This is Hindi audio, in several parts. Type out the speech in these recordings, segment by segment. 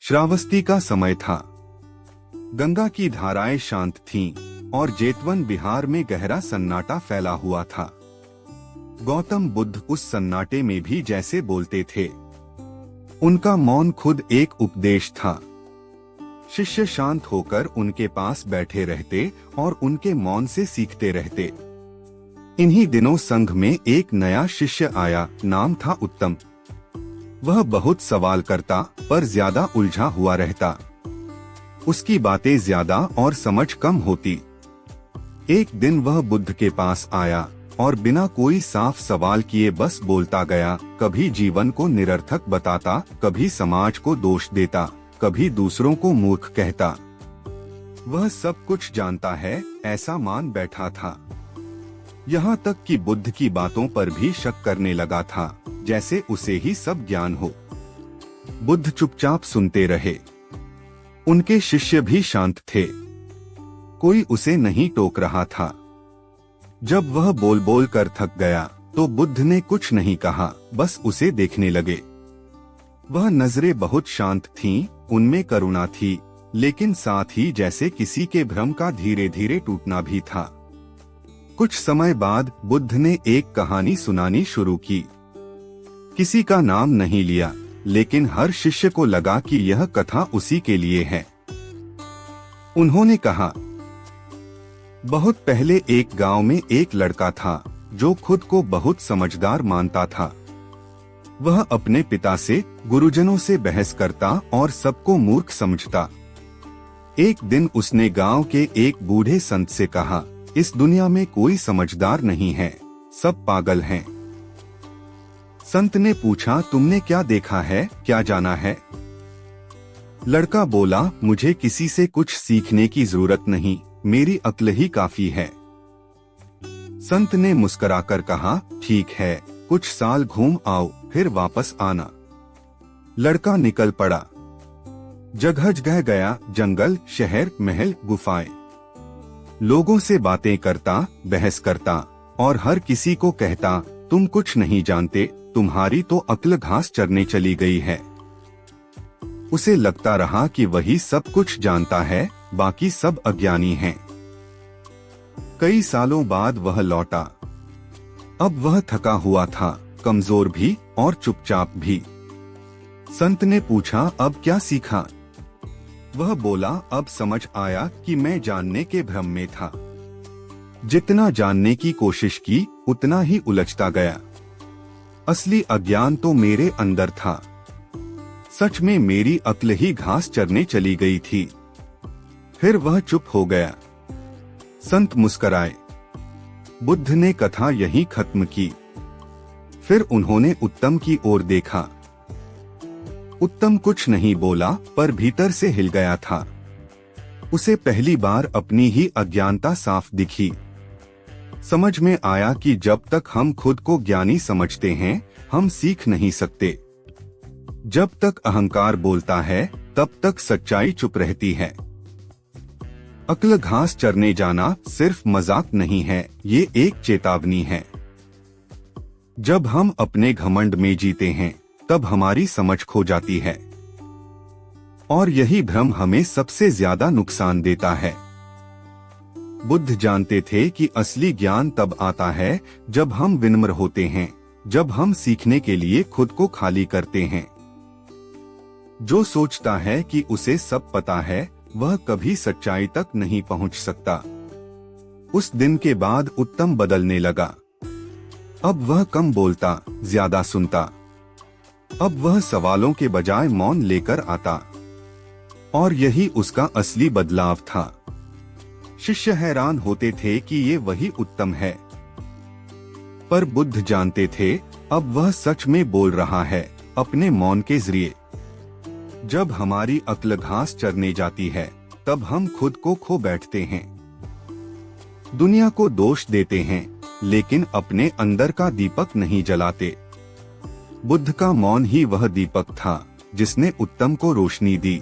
श्रावस्ती का समय था। गंगा की धाराएं शांत थीं और जेतवन विहार में गहरा सन्नाटा फैला हुआ था। गौतम बुद्ध उस सन्नाटे में भी जैसे बोलते थे। उनका मौन खुद एक उपदेश था। शिष्य शांत होकर उनके पास बैठे रहते और उनके मौन से सीखते रहते। इन्हीं दिनों संघ में एक नया शिष्य आया, नाम था उत्तम। वह बहुत सवाल करता पर ज्यादा उलझा हुआ रहता। उसकी बातें ज्यादा और समझ कम होती। एक दिन वह बुद्ध के पास आया और बिना कोई साफ सवाल किए बस बोलता गया। कभी जीवन को निरर्थक बताता, कभी समाज को दोष देता, कभी दूसरों को मूर्ख कहता। वह सब कुछ जानता है ऐसा मान बैठा था। यहाँ तक कि बुद्ध की बातों पर भी शक करने लगा था, जैसे उसे ही सब ज्ञान हो। बुद्ध चुपचाप सुनते रहे। उनके शिष्य भी शांत थे। कोई उसे नहीं टोक रहा था। जब वह बोल बोल कर थक गया तो बुद्ध ने कुछ नहीं कहा, बस उसे देखने लगे। वह नजरें बहुत शांत थीं, उनमें करुणा थी, लेकिन साथ ही जैसे किसी के भ्रम का धीरे धीरे टूटना भी था। कुछ समय बाद बुद्ध ने एक कहानी सुनानी शुरू की। किसी का नाम नहीं लिया, लेकिन हर शिष्य को लगा कि यह कथा उसी के लिए है। उन्होंने कहा, बहुत पहले एक गांव में एक लड़का था जो खुद को बहुत समझदार मानता था। वह अपने पिता से, गुरुजनों से बहस करता और सबको मूर्ख समझता। एक दिन उसने गांव के एक बूढ़े संत से कहा, इस दुनिया में कोई समझदार नहीं है, सब पागल हैं। संत ने पूछा, तुमने क्या देखा है, क्या जाना है? लड़का बोला, मुझे किसी से कुछ सीखने की जरूरत नहीं, मेरी अक्ल ही काफी है। संत ने मुस्कुराकर कहा, ठीक है, कुछ साल घूम आओ, फिर वापस आना। लड़का निकल पड़ा। जगह जगह गया, जंगल, शहर, महल, गुफाएं। लोगों से बातें करता, बहस करता और हर किसी को कहता, तुम कुछ नहीं जानते, तुम्हारी तो अक्ल घास चरने चली गई है। उसे लगता रहा कि वही सब कुछ जानता है, बाकी सब अज्ञानी हैं। कई सालों बाद वह लौटा। अब वह थका हुआ था, कमजोर भी और चुपचाप भी। संत ने पूछा, अब क्या सीखा? वह बोला, अब समझ आया कि मैं जानने के भ्रम में था। जितना जानने की कोशिश की, उतना ही उलझता गया। असली अज्ञान तो मेरे अंदर था। सच में मेरी अक्ल ही घास चरने चली गई थी। फिर वह चुप हो गया। संत मुस्कुराए। बुद्ध ने कथा यहीं खत्म की। फिर उन्होंने उत्तम की ओर देखा। उत्तम कुछ नहीं बोला, पर भीतर से हिल गया था। उसे पहली बार अपनी ही अज्ञानता साफ दिखी। समझ में आया कि जब तक हम खुद को ज्ञानी समझते हैं, हम सीख नहीं सकते। जब तक अहंकार बोलता है, तब तक सच्चाई चुप रहती है। अक्ल घास चरने जाना सिर्फ मजाक नहीं है, ये एक चेतावनी है। जब हम अपने घमंड में जीते हैं, तब हमारी समझ खो जाती है। और यही भ्रम हमें सबसे ज्यादा नुकसान देता है। बुद्ध जानते थे कि असली ज्ञान तब आता है जब हम विनम्र होते हैं, जब हम सीखने के लिए खुद को खाली करते हैं। जो सोचता है कि उसे सब पता है, वह कभी सच्चाई तक नहीं पहुंच सकता। उस दिन के बाद उत्तम बदलने लगा। अब वह कम बोलता, ज्यादा सुनता। अब वह सवालों के बजाय मौन लेकर आता। और यही उसका असली बदलाव था। शिष्य हैरान होते थे कि ये वही उत्तम है। पर बुद्ध जानते थे, अब वह सच में बोल रहा है, अपने मौन के जरिए। जब हमारी अक्ल घास चरने जाती है, तब हम खुद को खो बैठते हैं। दुनिया को दोष देते हैं, लेकिन अपने अंदर का दीपक नहीं जलाते। बुद्ध का मौन ही वह दीपक था जिसने उत्तम को रोशनी दी।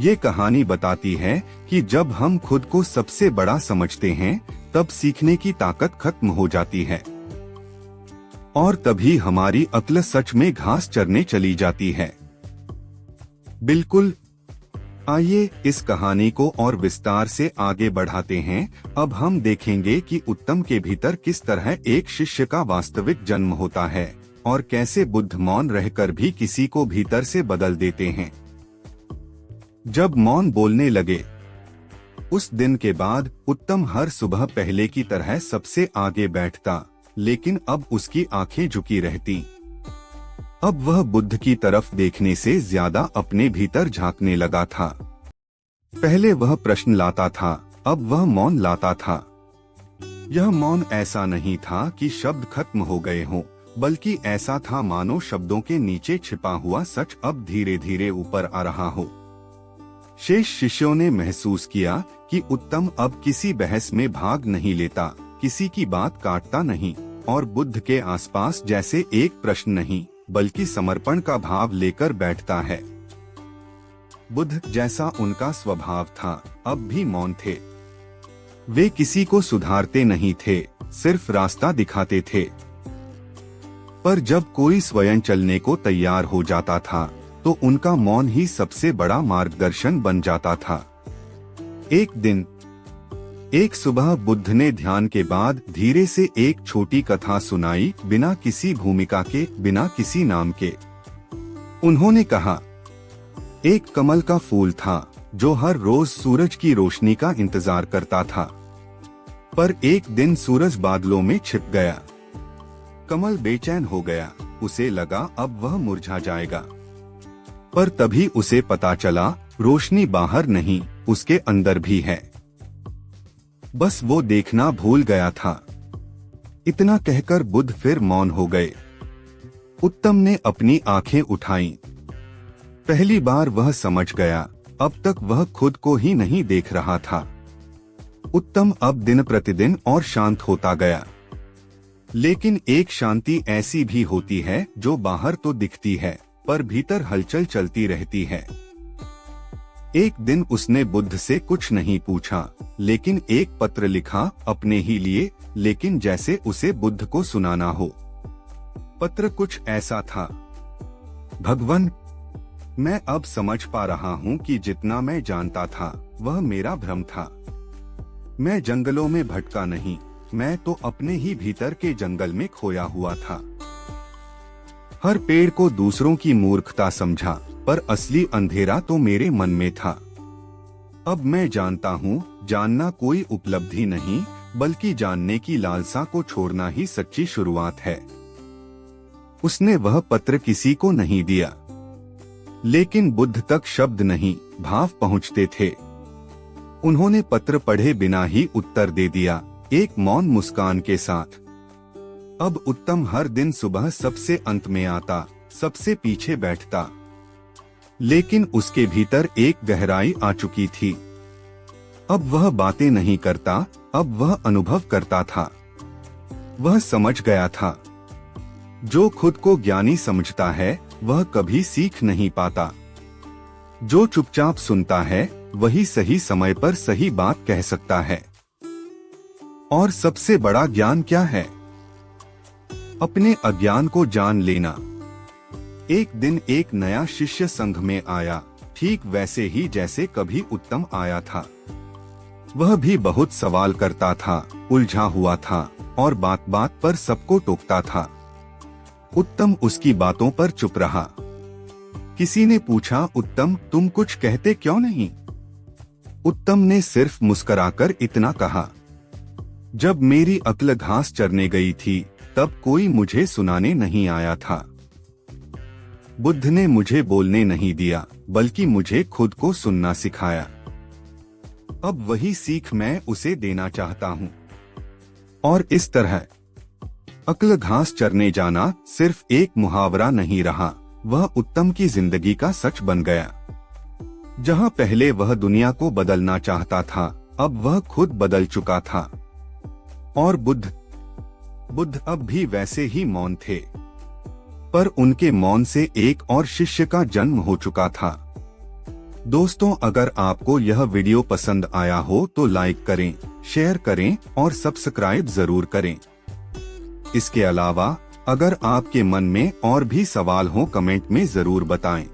ये कहानी बताती है कि जब हम खुद को सबसे बड़ा समझते हैं, तब सीखने की ताकत खत्म हो जाती है। और तभी हमारी अक्ल सच में घास चरने चली जाती है। बिल्कुल। आइए इस कहानी को और विस्तार से आगे बढ़ाते हैं। अब हम देखेंगे कि उत्तम के भीतर किस तरह एक शिष्य का वास्तविक जन्म होता है और कैसे बुद्ध मौन रहकर भी किसी को भीतर से बदल देते हैं। जब मौन बोलने लगे, उस दिन के बाद उत्तम हर सुबह पहले की तरह सबसे आगे बैठता, लेकिन अब उसकी आंखें झुकी रहती। अब वह बुद्ध की तरफ देखने से ज्यादा अपने भीतर झांकने लगा था। पहले वह प्रश्न लाता था, अब वह मौन लाता था। यह मौन ऐसा नहीं था कि शब्द खत्म हो गए हों, बल्कि ऐसा था मानो शब्दों के नीचे छिपा हुआ सच अब धीरे धीरे ऊपर आ रहा हो। शेष शिष्यों ने महसूस किया कि उत्तम अब किसी बहस में भाग नहीं लेता, किसी की बात काटता नहीं और बुद्ध के आसपास जैसे एक प्रश्न नहीं बल्कि समर्पण का भाव लेकर बैठता है। बुद्ध जैसा उनका स्वभाव था, अब भी मौन थे। वे किसी को सुधारते नहीं थे, सिर्फ रास्ता दिखाते थे। पर जब कोई स्वयं चलने को तैयार हो जाता था तो उनका मौन ही सबसे बड़ा मार्गदर्शन बन जाता था। एक दिन एक सुबह बुद्ध ने ध्यान के बाद धीरे से एक छोटी कथा सुनाई, बिना किसी भूमिका के, बिना किसी नाम के। उन्होंने कहा, एक कमल का फूल था जो हर रोज सूरज की रोशनी का इंतजार करता था, पर एक दिन सूरज बादलों में छिप गया। कमल बेचैन हो गया, उसे लगा अब वह मुरझा जाएगा। पर तभी उसे पता चला रोशनी बाहर नहीं, उसके अंदर भी है। बस वो देखना भूल गया था। इतना कहकर बुद्ध फिर मौन हो गए। उत्तम ने अपनी आंखें उठाईं। पहली बार वह समझ गया, अब तक वह खुद को ही नहीं देख रहा था। उत्तम अब दिन प्रतिदिन और शांत होता गया। लेकिन एक शांति ऐसी भी होती है जो बाहर तो दिखती है पर भीतर हलचल चलती रहती है। एक दिन उसने बुद्ध से कुछ नहीं पूछा, लेकिन एक पत्र लिखा अपने ही लिए, लेकिन जैसे उसे बुद्ध को सुनाना हो। पत्र कुछ ऐसा था, भगवान, मैं अब समझ पा रहा हूँ कि जितना मैं जानता था वह मेरा भ्रम था। मैं जंगलों में भटका नहीं, मैं तो अपने ही भीतर के जंगल में खोया हुआ था। हर पेड़ को दूसरों की मूर्खता समझा, पर असली अंधेरा तो मेरे मन में था। अब मैं जानता हूँ, जानना कोई उपलब्धि नहीं, बल्कि जानने की लालसा को छोड़ना ही सच्ची शुरुआत है। उसने वह पत्र किसी को नहीं दिया, लेकिन बुद्ध तक शब्द नहीं, भाव पहुँचते थे। उन्होंने पत्र पढ़े बिना ही उत्तर दे दिया, एक मौन मुस्कान के साथ। अब उत्तम हर दिन सुबह सबसे अंत में आता, सबसे पीछे बैठता, लेकिन उसके भीतर एक गहराई आ चुकी थी। अब वह बातें नहीं करता, अब वह अनुभव करता था। वह समझ गया था, जो खुद को ज्ञानी समझता है वह कभी सीख नहीं पाता। जो चुपचाप सुनता है वही सही समय पर सही बात कह सकता है। और सबसे बड़ा ज्ञान क्या है? अपने अज्ञान को जान लेना। एक दिन एक नया शिष्य संघ में आया, ठीक वैसे ही जैसे कभी उत्तम आया था। वह भी बहुत सवाल करता था, उलझा हुआ था और बात बात पर सबको टोकता था। उत्तम उसकी बातों पर चुप रहा। किसी ने पूछा, उत्तम तुम कुछ कहते क्यों नहीं? उत्तम ने सिर्फ मुस्कुराकर इतना कहा, जब मेरी अक्ल घास चरने गई थी तब कोई मुझे सुनाने नहीं आया था। बुद्ध ने मुझे बोलने नहीं दिया, बल्कि मुझे खुद को सुनना सिखाया। अब वही सीख मैं उसे देना चाहता हूँ। और इस तरह अक्ल घास चरने जाना सिर्फ एक मुहावरा नहीं रहा, वह उत्तम की जिंदगी का सच बन गया। जहाँ पहले वह दुनिया को बदलना चाहता था, अब वह खुद बदल चुका था। और बुद्ध अब भी वैसे ही मौन थे, पर उनके मौन से एक और शिष्य का जन्म हो चुका था। दोस्तों, अगर आपको यह वीडियो पसंद आया हो तो लाइक करें, शेयर करें और सब्सक्राइब जरूर करें। इसके अलावा अगर आपके मन में और भी सवाल हो कमेंट में जरूर बताएं।